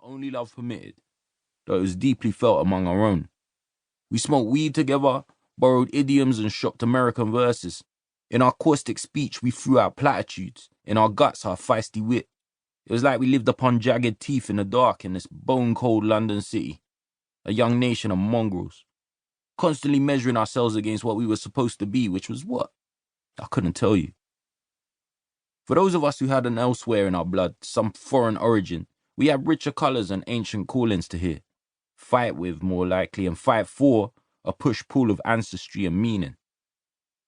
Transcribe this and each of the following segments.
only love permitted, though it was deeply felt among our own. We smoked weed together, borrowed idioms and shopped American verses. In our caustic speech, we threw out platitudes. In our guts, our feisty wit. It was like we lived upon jagged teeth in the dark in this bone-cold London city. A young nation of mongrels. Constantly measuring ourselves against what we were supposed to be, which was what? I couldn't tell you. For those of us who had an elsewhere in our blood, some foreign origin, we had richer colours and ancient callings to hear. Fight with, more likely, and fight for a push-pull of ancestry and meaning.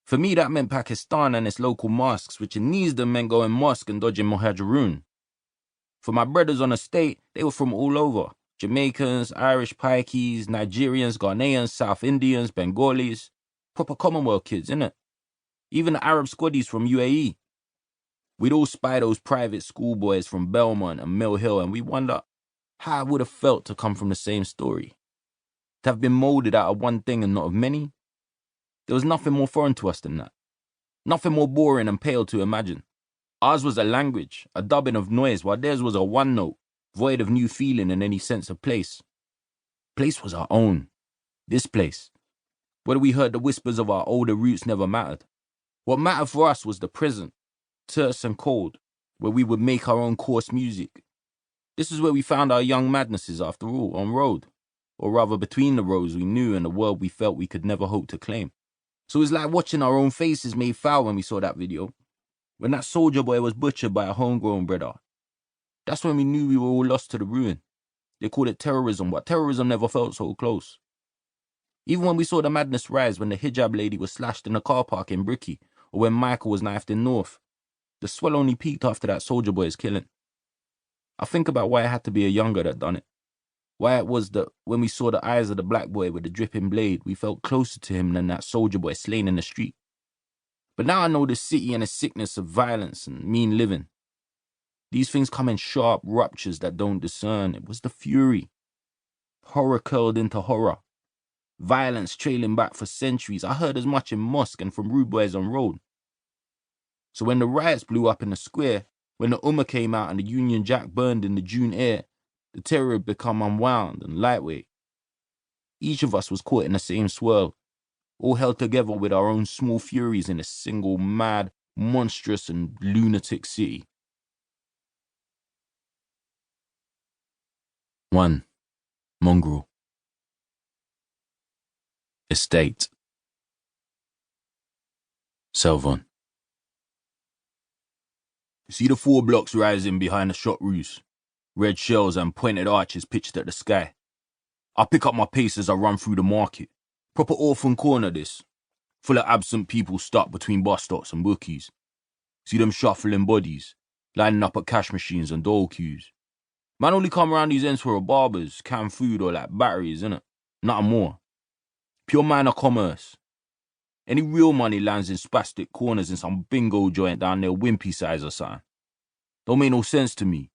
For me, that meant Pakistan and its local mosques, which in these them meant going mosque and dodging Muhajirun. For my brothers on the state, they were from all over. Jamaicans, Irish Pikeys, Nigerians, Ghanaians, South Indians, Bengalis. Proper Commonwealth kids, innit? Even the Arab squaddies from UAE. We'd all spy those private schoolboys from Belmont and Mill Hill, and we wonder how it would have felt to come from the same story. To have been moulded out of one thing and not of many. There was nothing more foreign to us than that. Nothing more boring and pale to imagine. Ours was a language, a dubbing of noise, while theirs was a one note, void of new feeling and any sense of place. Place was our own. This place. Whether we heard the whispers of our older roots never mattered. What mattered for us was the present, terse and cold, where we would make our own coarse music. This is where we found our young madnesses, after all, on road. Or rather between the roads we knew and the world we felt we could never hope to claim. So it was like watching our own faces made foul when we saw that video. When that soldier boy was butchered by a homegrown brother. That's when we knew we were all lost to the ruin. They called it terrorism, but terrorism never felt so close. Even when we saw the madness rise when the hijab lady was slashed in a car park in Bricky, or when Michael was knifed in North, the swell only peaked after that soldier boy's killing. I think about why it had to be a younger that done it. Why it was that when we saw the eyes of the black boy with the dripping blade, we felt closer to him than that soldier boy slain in the street. But now I know the city and the sickness of violence and mean living. These things come in sharp ruptures that don't discern. It was the fury. Horror curled into horror. Violence trailing back for centuries. I heard as much in mosque and from rude boys on road. So when the riots blew up in the square, when the Ummah came out and the Union Jack burned in the June air, the terror had become unwound and lightweight. Each of us was caught in the same swirl, all held together with our own small furies in a single mad, monstrous and lunatic city. 1. Mongrel. Estate. Selvon. You see the 4 blocks rising behind the shot roofs, red shells and pointed arches pitched at the sky. I pick up my pace as I run through the market. Proper orphan corner this, full of absent people stuck between bus stops and bookies. See them shuffling bodies, lining up at cash machines and dole queues. Man only come around these ends for a barbers, canned food or like batteries, innit? Nothing more. Pure minor commerce. Any real money lands in spastic corners in some bingo joint down there Wimpy size or something. Don't make no sense to me.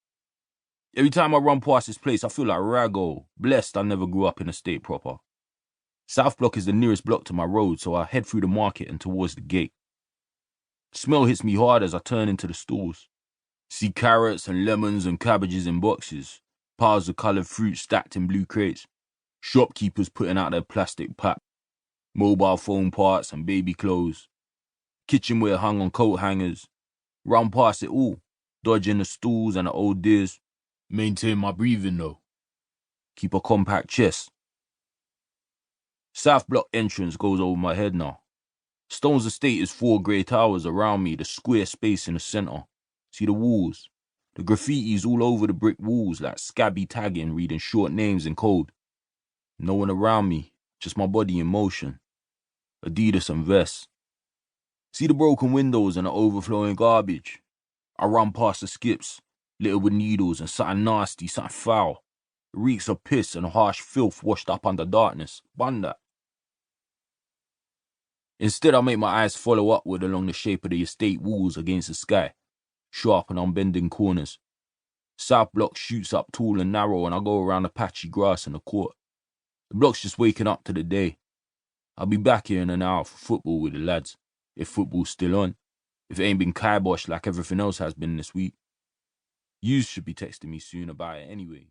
Every time I run past this place, I feel like Rago, blessed I never grew up in a state proper. South Block is the nearest block to my road, so I head through the market and towards the gate. Smell hits me hard as I turn into the stalls. See carrots and lemons and cabbages in boxes, piles of coloured fruit stacked in blue crates, shopkeepers putting out their plastic pap, mobile phone parts and baby clothes, kitchenware hung on coat hangers. Run past it all, dodging the stools and the old dears. Maintain my breathing though. Keep a compact chest. South Block entrance goes over my head now. Stone's estate is 4 grey towers around me, the square space in the centre. See the walls? The graffiti's all over the brick walls like scabby tagging reading short names in code. No one around me, just my body in motion. Adidas and vests. See the broken windows and the overflowing garbage? I run past the skips, littered with needles and something nasty, something foul. It reeks of piss and harsh filth washed up under darkness. Bun that. Instead, I make my eyes follow upward along the shape of the estate walls against the sky, sharp and unbending corners. South Block shoots up tall and narrow and I go around the patchy grass in the court. The block's just waking up to the day. I'll be back here in an hour for football with the lads, if football's still on, if it ain't been kiboshed like everything else has been this week. Yous should be texting me soon about it anyway.